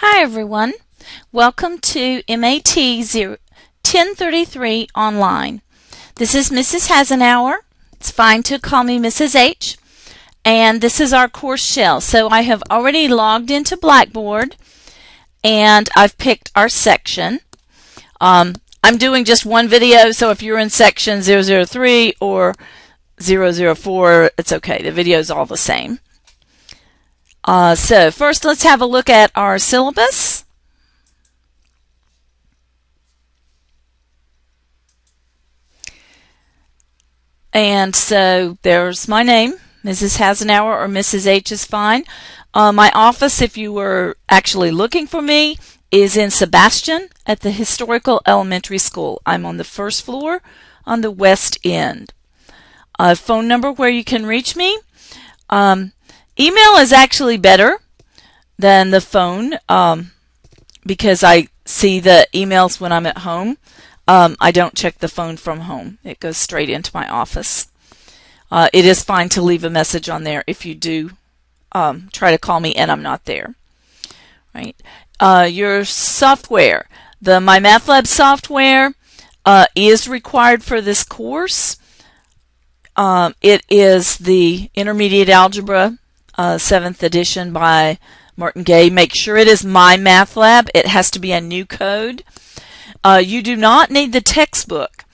Hi everyone, welcome to MAT 1033 online. This is Mrs. Hasenauer. It's fine to call me Mrs. H. And this is our course shell. So I have already logged into Blackboard and I've picked our section. I'm doing just one video, so if you're in section 003 or 004, it's okay. The video is all the same. So first let's have a look at our syllabus. And so there's my name, Mrs. Hasenauer, or Mrs. H is fine. My office, if you were actually looking for me, is in Sebastian at the Historical Elementary School. I'm on the first floor on the west end. Phone number where you can reach me. Email is actually better than the phone because I see the emails when I'm at home. I don't check the phone from home. It goes straight into my office. It is fine to leave a message on there if you do try to call me and I'm not there. Right? Your software. The MyMathLab software is required for this course. It is the Intermediate Algebra 7th edition by Martin Gay. Make sure it is MyMathLab. It has to be a new code. You do not need the textbook.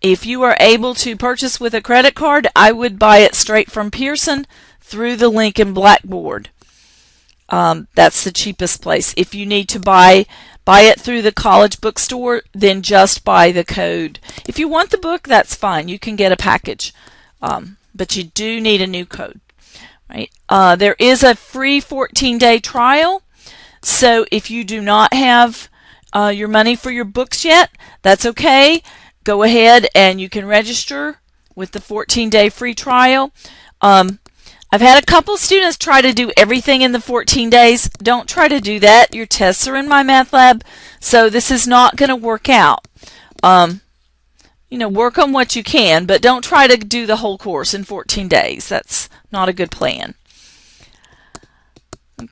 If you are able to purchase with a credit card, I would buy it straight from Pearson through the link in Blackboard. That's the cheapest place. If you need to buy it through the college bookstore, then just buy the code. If you want the book, that's fine. You can get a package. But you do need a new code. Right? There is a free 14-day trial. So if you do not have your money for your books yet, that's okay. Go ahead and you can register with the 14-day free trial. I've had a couple students try to do everything in the 14 days. Don't try to do that. Your tests are in MyMathLab, so this is not going to work out. Work on what you can, but don't try to do the whole course in 14 days. That's not a good plan.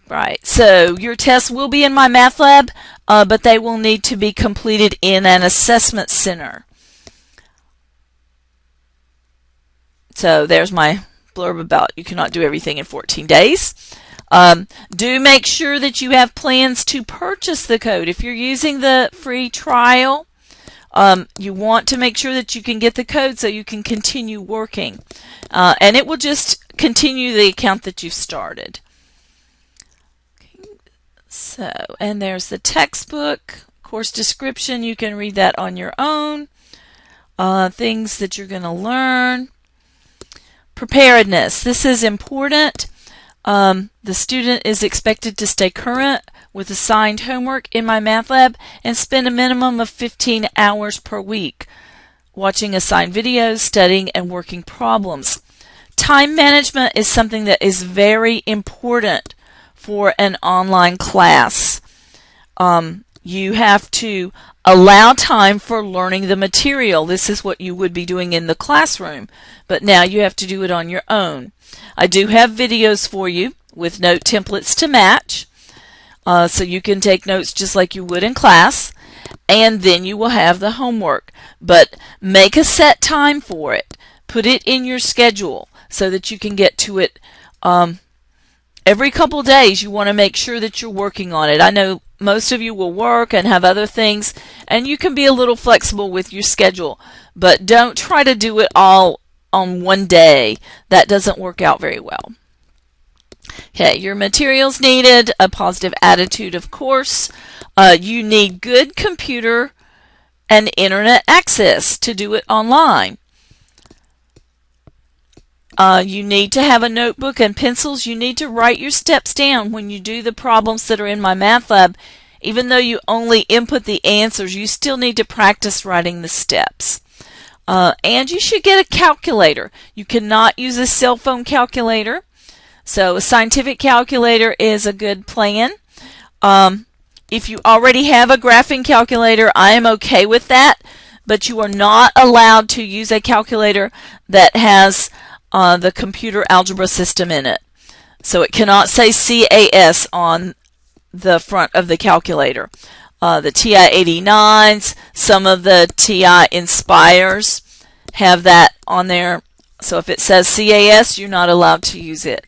Right, so your tests will be in MyMathLab, but they will need to be completed in an assessment center. So there's my blurb about you cannot do everything in 14 days. Do make sure that you have plans to purchase the code. If you're using the free trial, you want to make sure that you can get the code so you can continue working. And it will just continue the account that you've started. Okay. So, and there's the textbook, course description. You can read that on your own. Things that you're going to learn. Preparedness. This is important. The student is expected to stay current with assigned homework in MyMathLab and spend a minimum of 15 hours per week watching assigned videos, studying, and working problems. Time management is something that is very important for an online class. You have to allow time for learning the material. This is what you would be doing in the classroom, but now you have to do it on your own. I do have videos for you with note templates to match, so you can take notes just like you would in class, and then you will have the homework. But make a set time for it. Put it in your schedule so that you can get to it every couple days. You want to make sure that you're working on it. I know most of you will work and have other things, and you can be a little flexible with your schedule, but don't try to do it all on one day. That doesn't work out very well. Okay, your materials needed, a positive attitude, of course. You need good computer and internet access to do it online. You need to have a notebook and pencils. You need to write your steps down when you do the problems that are in MyMathLab. Even though you only input the answers, you still need to practice writing the steps. And you should get a calculator. You cannot use a cell phone calculator. So a scientific calculator is a good plan. If you already have a graphing calculator, I am okay with that. But you are not allowed to use a calculator that has the computer algebra system in it. So it cannot say CAS on the front of the calculator. The TI-89s, some of the TI Inspires have that on there. So if it says CAS, you're not allowed to use it.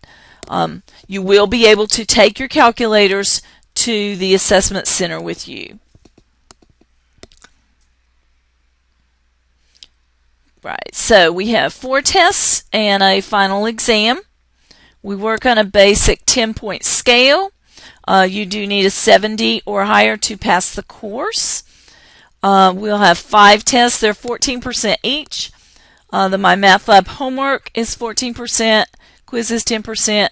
You will be able to take your calculators to the assessment center with you. Right, so we have 4 tests and a final exam. We work on a basic 10-point scale. You do need a 70 or higher to pass the course. We'll have 5 tests. They're 14% each. The My Math Lab homework is 14%, quiz is 10%,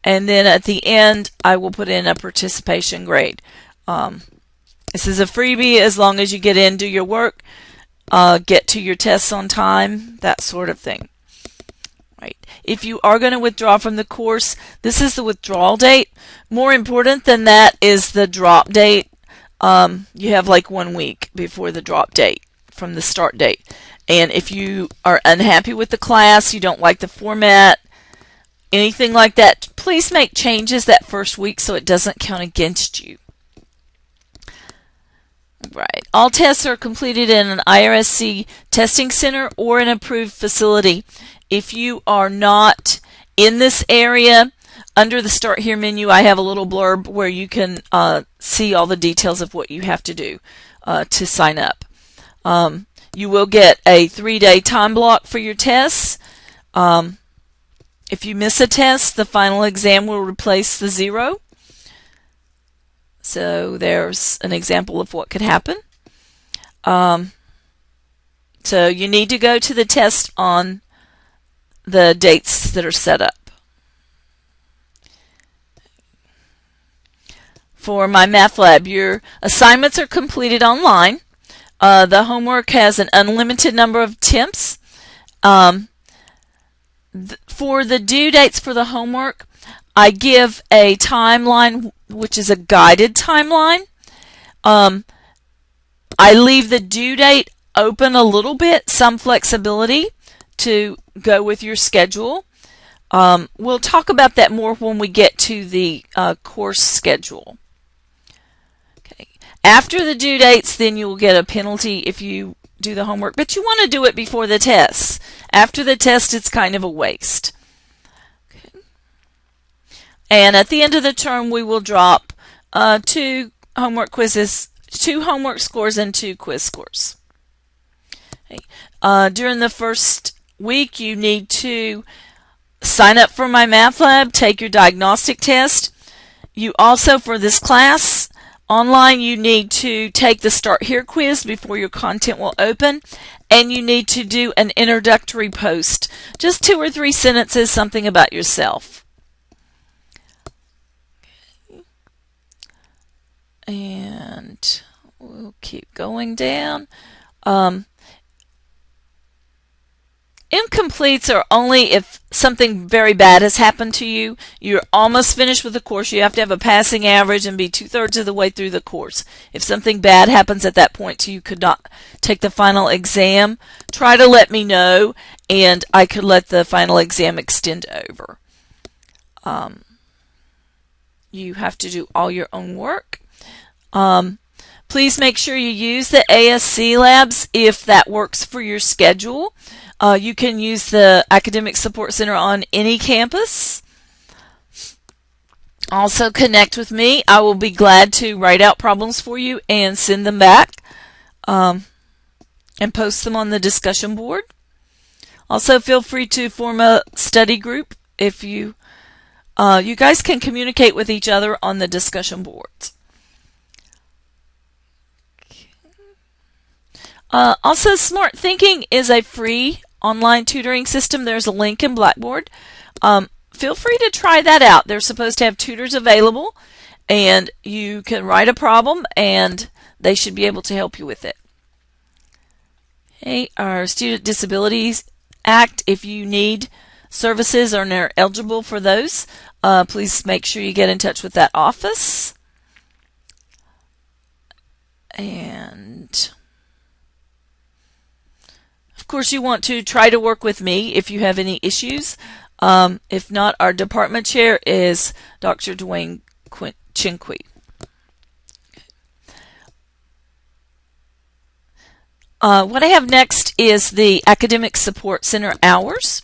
and then at the end I will put in a participation grade. This is a freebie as long as you get in, do your work, get to your tests on time, that sort of thing. Right. If you are going to withdraw from the course, this is the withdrawal date. More important than that is the drop date. You have like 1 week before the drop date from the start date. And if you are unhappy with the class, you don't like the format, anything like that, please make changes that first week so it doesn't count against you. Right. All tests are completed in an Irsc testing center or an approved facility. If you are not in this area, under the Start Here menu, I have a little blurb where you can see all the details of what you have to do to sign up. You will get a 3-day time block for your tests. If you miss a test, the final exam will replace the 0. So there's an example of what could happen. So you need to go to the test on the dates that are set up. For My Math Lab, your assignments are completed online. The homework has an unlimited number of attempts. For the due dates for the homework, I give a timeline, which is a guided timeline. I leave the due date open a little bit, some flexibility to go with your schedule. We'll talk about that more when we get to the course schedule. Okay. After the due dates, then you will get a penalty if you do the homework, but you want to do it before the tests. After the test, it's kind of a waste. Okay. And at the end of the term, we will drop 2 homework quizzes, 2 homework scores, and 2 quiz scores. Okay. During the first week, you need to sign up for My Math Lab, take your diagnostic test. You also, for this class, online, you need to take the Start Here quiz before your content will open, and you need to do an introductory post. Just 2 or 3 sentences, something about yourself. And we'll keep going down. Incompletes are only if something very bad has happened to you. You're almost finished with the course. You have to have a passing average and be 2/3 of the way through the course. If something bad happens at that point so you could not take the final exam, try to let me know and I could let the final exam extend over. You have to do all your own work. Please make sure you use the ASC labs if that works for your schedule. You can use the Academic Support Center on any campus. Also connect with me. I will be glad to write out problems for you and send them back and post them on the discussion board. Also feel free to form a study group if you guys can communicate with each other on the discussion boards. Also, Smart Thinking is a free online tutoring system. There's a link in Blackboard. Feel free to try that out. They're supposed to have tutors available, and you can write a problem, and they should be able to help you with it. Okay, our Student Disabilities Act, if you need services or are eligible for those, please make sure you get in touch with that office. And of course, you want to try to work with me if you have any issues. If not, our department chair is Dr. Dwayne Chinqui. What I have next is the Academic Support Center hours.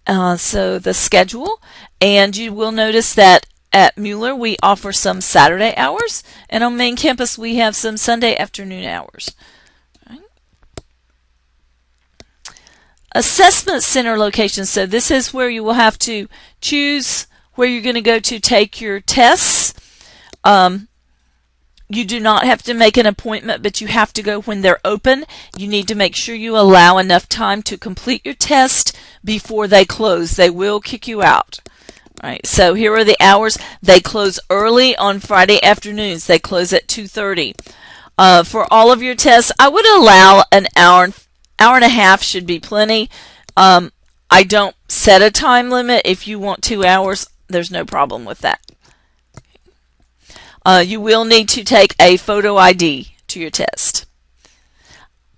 So the schedule, and you will notice that at Mueller we offer some Saturday hours, and on main campus we have some Sunday afternoon hours. Right. Assessment Center locations. So this is where you will have to choose where you're going to go to take your tests. You do not have to make an appointment, but you have to go when they're open. You need to make sure you allow enough time to complete your test before they close. They will kick you out. All right, so here are the hours. They close early on Friday afternoons. They close at 2:30. For all of your tests, I would allow an hour and a half should be plenty. I don't set a time limit. If you want 2 hours, there's no problem with that. You will need to take a photo ID to your test.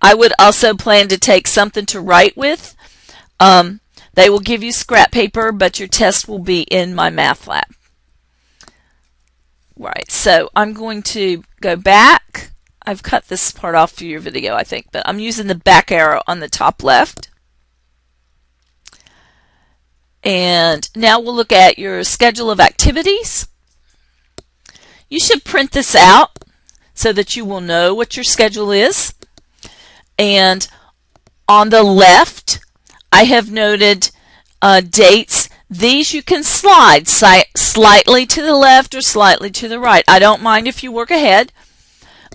I would also plan to take something to write with. They will give you scrap paper, but your test will be in my math lab. Right, so I'm going to go back. I've cut this part off for your video, I think, but I'm using the back arrow on the top left. And now we'll look at your schedule of activities. You should print this out so that you will know what your schedule is. And on the left, I have noted dates. These you can slide slightly to the left or slightly to the right. I don't mind if you work ahead.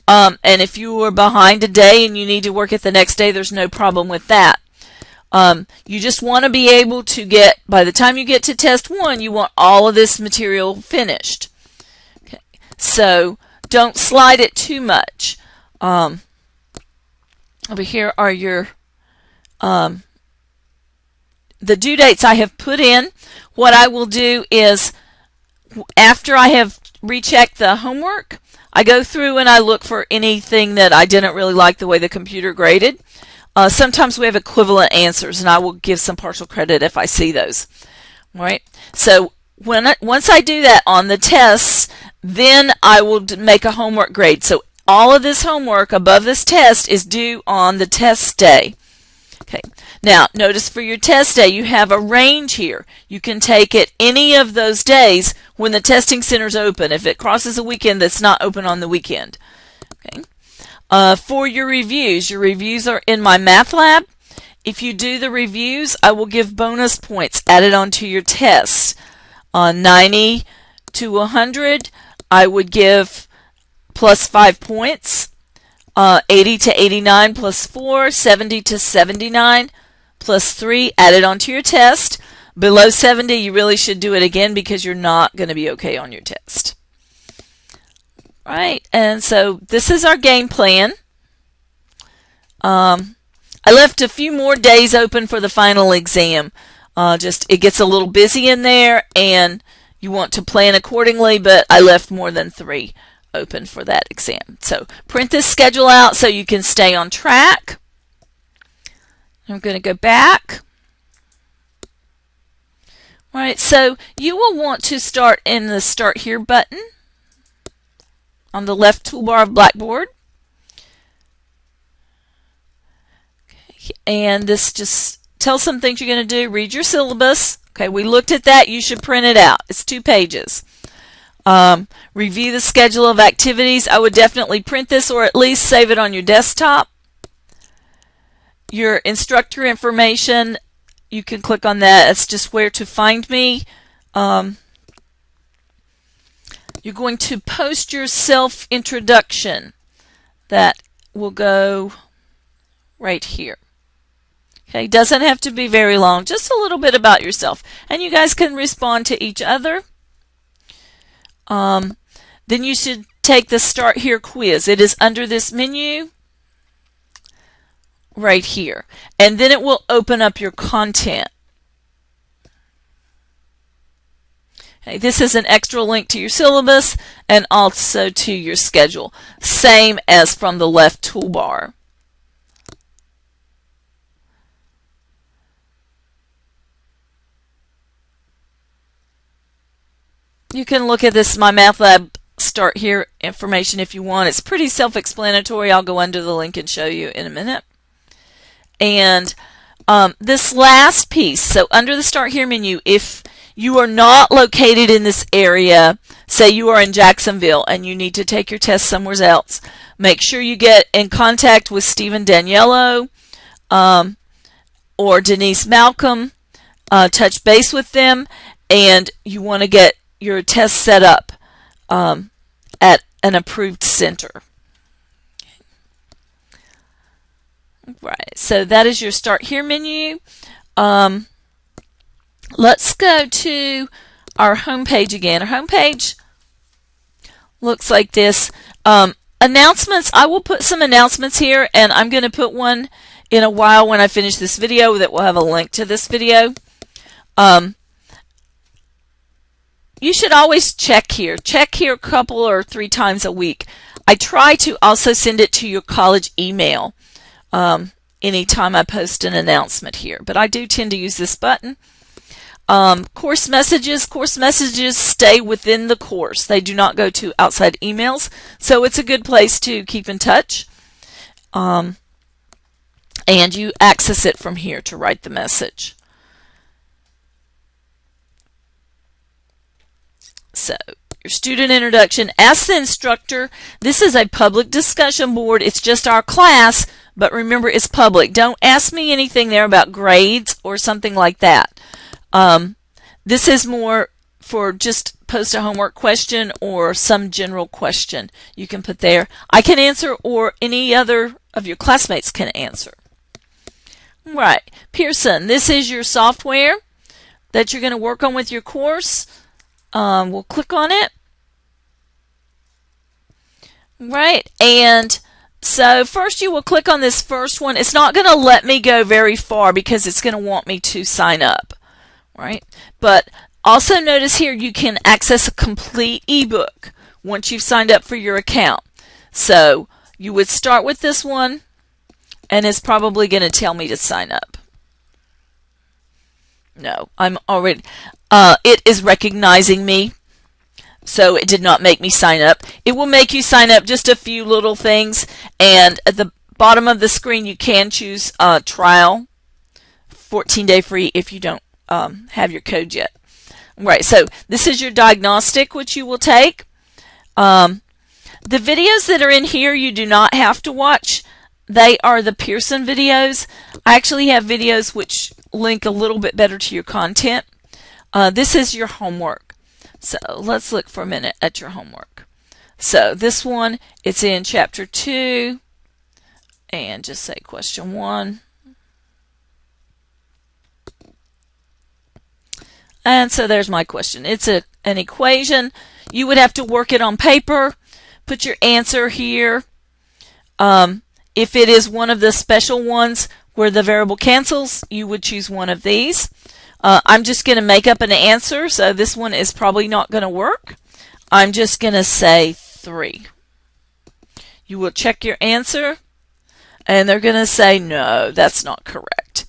And if you are behind a day and you need to work it the next day, there's no problem with that. You just want to be able to get, by the time you get to test 1, you want all of this material finished. So don't slide it too much. Over here are your the due dates I have put in. What I will do is, after I have rechecked the homework, I go through and I look for anything that I didn't really like the way the computer graded. Sometimes we have equivalent answers, and I will give some partial credit if I see those. All right. So once I do that on the tests, then I will make a homework grade. So all of this homework above this test is due on the test day. Okay. Now, notice for your test day, you have a range here. You can take it any of those days when the testing center's open. If it crosses a weekend, that's not open on the weekend. Okay. For your reviews are in my math lab. If you do the reviews, I will give bonus points added onto your test. 90 to 100, I would give plus 5 points. 80 to 89 plus 4, 70 to 79 plus 3 added onto your test. Below 70, you really should do it again because you're not going to be okay on your test. Right, and so this is our game plan. I left a few more days open for the final exam. It gets a little busy in there, and you want to plan accordingly, but I left more than 3 open for that exam. So print this schedule out so you can stay on track. I'm going to go back. All right, so you will want to start in the Start Here button on the left toolbar of Blackboard. Okay, and this just tells some things you're going to do. Read your syllabus. Okay, we looked at that. You should print it out. It's 2 pages. Review the schedule of activities. I would definitely print this or at least save it on your desktop. Your instructor information, you can click on that. It's just where to find me. You're going to post your self-introduction. That will go right here. Okay, doesn't have to be very long, just a little bit about yourself. And you guys can respond to each other. Then you should take the Start Here quiz. It is under this menu right here. And then it will open up your content. Okay, this is an extra link to your syllabus and also to your schedule. Same as from the left toolbar. You can look at this My Math Lab Start Here information if you want. It's pretty self-explanatory. I'll go under the link and show you in a minute. And this last piece, so under the Start Here menu, if you are not located in this area, say you are in Jacksonville and you need to take your test somewhere else, make sure you get in contact with Stephen Daniello or Denise Malcolm. Touch base with them, and you want to get your test set up at an approved center. Right, so that is your Start Here menu. Let's go to our home page again. Our home page looks like this. Announcements, I will put some announcements here, and I'm going to put one in a while when I finish this video that will have a link to this video. You should always check here. Check here a couple or 3 times a week. I try to also send it to your college email anytime I post an announcement here, but I do tend to use this button. Course messages stay within the course. They do not go to outside emails, so it's a good place to keep in touch. And you access it from here to write the message. So, your student introduction. Ask the instructor. This is a public discussion board. It's just our class, but remember it's public. Don't ask me anything there about grades or something like that. This is more for just post a homework question or some general question you can put there. I can answer, or any other of your classmates can answer. Right, Pearson, this is your software that you're going to work on with your course. We'll click on it. Right, and so first you will click on this first one. It's not going to let me go very far because it's going to want me to sign up. Right, but also notice here you can access a complete ebook once you've signed up for your account. So you would start with this one, and it's probably going to tell me to sign up. No, I'm already, it is recognizing me, so it did not make me sign up. It will make you sign up just a few little things, and at the bottom of the screen you can choose trial, 14-day free if you don't have your code yet. Right, so this is your diagnostic, which you will take. The videos that are in here you do not have to watch. They are the Pearson videos. I actually have videos which link a little bit better to your content. This is your homework. So let's look for a minute at your homework. So this one, it's in chapter 2, and just say question 1. And so there's my question. It's an equation. You would have to work it on paper. Put your answer here. If it is one of the special ones where the variable cancels, you would choose one of these. I'm just going to make up an answer, so this one is probably not going to work. I'm just going to say 3. You will check your answer, and they're going to say, no, that's not correct.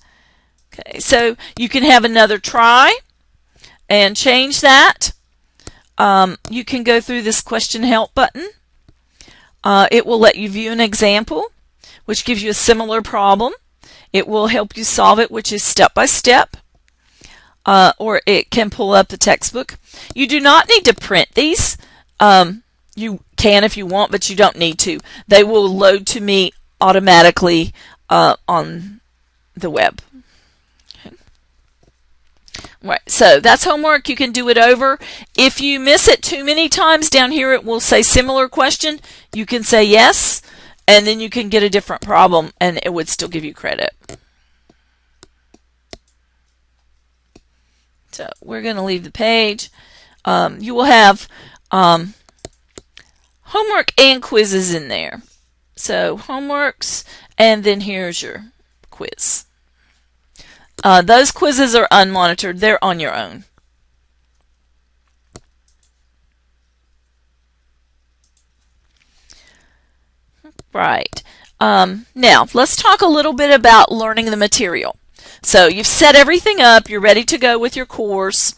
Okay, so you can have another try and change that. You can go through this question help button. It will let you view an example, which gives you a similar problem. It will help you solve it, which is step by step. Or it can pull up the textbook. You do not need to print these. You can if you want, but you don't need to. They will load to me automatically on the web. Okay. Right, so that's homework. You can do it over. If you miss it too many times, down here it will say similar question. You can say yes, and then you can get a different problem, and it would still give you credit. So we're going to leave the page. You will have homework and quizzes in there. So homeworks, and then here's your quiz. Those quizzes are unmonitored. They're on your own. Right. Now, let's talk a little bit about learning the material. So you've set everything up. You're ready to go with your course.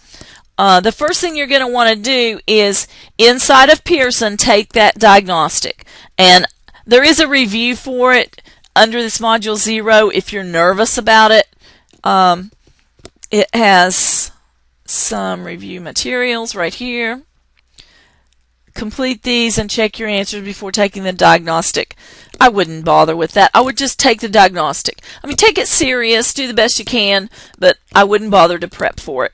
The first thing you're going to want to do is, inside of Pearson, take that diagnostic. And there is a review for it. under this module 0 if you're nervous about it. It has some review materials right here. Complete these and check your answers before taking the diagnostic. I wouldn't bother with that. I would just take the diagnostic. I mean, take it serious, do the best you can, but I wouldn't bother to prep for it.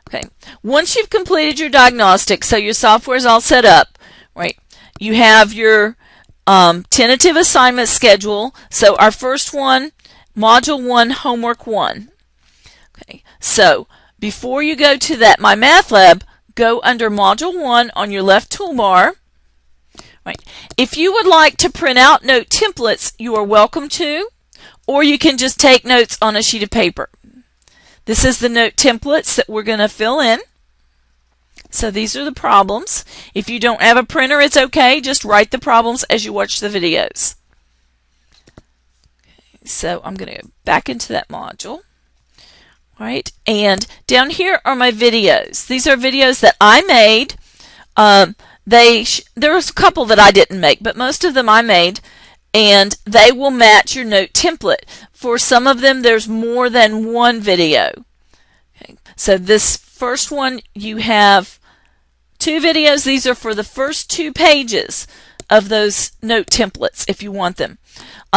Okay. Once you've completed your diagnostic, so your software is all set up, right? You have your tentative assignment schedule. So our first one, Module 1, Homework 1. Okay. So before you go to that My Math Lab, go under Module 1 on your left toolbar. Right. If you would like to print out note templates, you are welcome to, or you can just take notes on a sheet of paper. This is the note templates that we're going to fill in. So these are the problems. If you don't have a printer, it's okay. Just write the problems as you watch the videos. Okay, so I'm going to go back into that module. Right, and down here are my videos. These are videos that I made. There's a couple that I didn't make, but most of them I made, and they will match your note template. For some of them, there's more than one video. Okay. So this first one, you have 2 videos. These are for the first 2 pages of those note templates if you want them.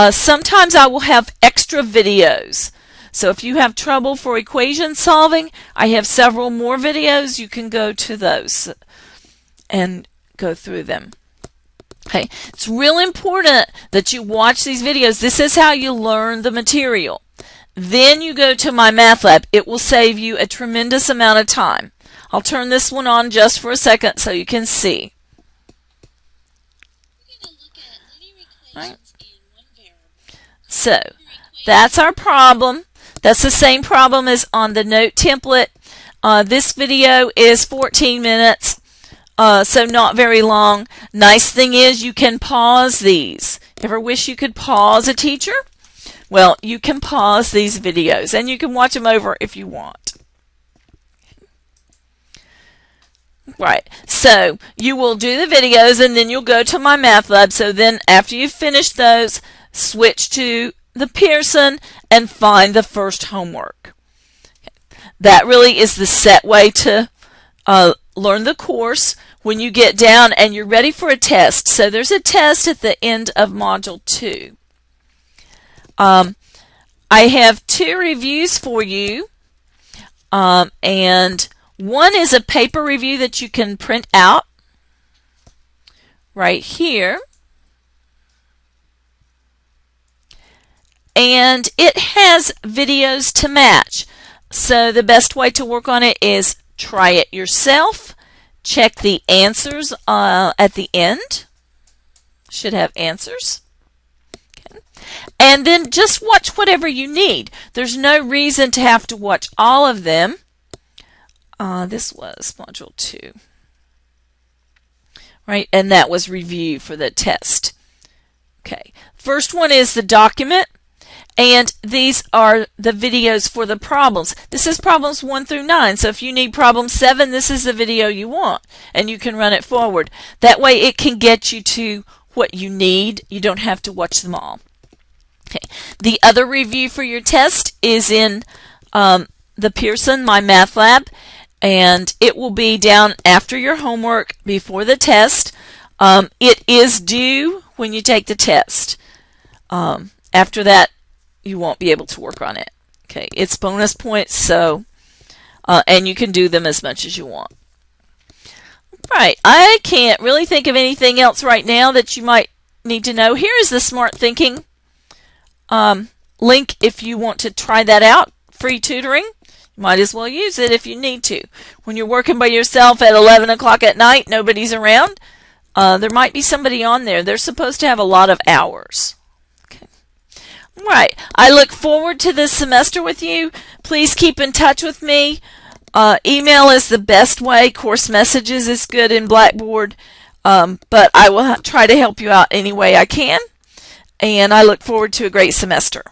Sometimes I will have extra videos. So if you have trouble for equation solving, I have several more videos. You can go to those and go through them. Okay, it's real important that you watch these videos. This is how you learn the material. Then you go to My Math Lab. It will save you a tremendous amount of time. I'll turn this one on just for a second so you can see. Right. So that's our problem. That's the same problem as on the note template. This video is 14 minutes, so not very long. Nice thing is you can pause these. Ever wish you could pause a teacher? Well, you can pause these videos, and you can watch them over if you want. Right, so you will do the videos, and then you'll go to My Math Lab. So then after you've finished those, switch to the Pearson and find the first homework. Okay. That really is the set way to learn the course when you get down and you're ready for a test. So there's a test at the end of Module 2. I have 2 reviews for you, and one is a paper review that you can print out right here. And it has videos to match. So the best way to work on it is try it yourself. Check the answers at the end. Should have answers. Okay. And then just watch whatever you need. There's no reason to have to watch all of them. This was Module 2. Right, and that was review for the test. Okay, first one is the document. And these are the videos for the problems. This is problems 1 through 9. So if you need problem 7, this is the video you want. And you can run it forward. That way it can get you to what you need. You don't have to watch them all. Okay. The other review for your test is in the Pearson My Math Lab. And it will be down after your homework before the test. It is due when you take the test. After that, you won't be able to work on it. Okay, it's bonus points, so and you can do them as much as you want. Right, I can't really think of anything else right now that you might need to know. Here is the Smart Thinking link if you want to try that out. Free tutoring. You might as well use it if you need to. When you're working by yourself at 11 o'clock at night, nobody's around, there might be somebody on there. They're supposed to have a lot of hours. Right. I look forward to this semester with you. Please keep in touch with me. Email is the best way. Course messages is good in Blackboard. But I will try to help you out any way I can. And I look forward to a great semester.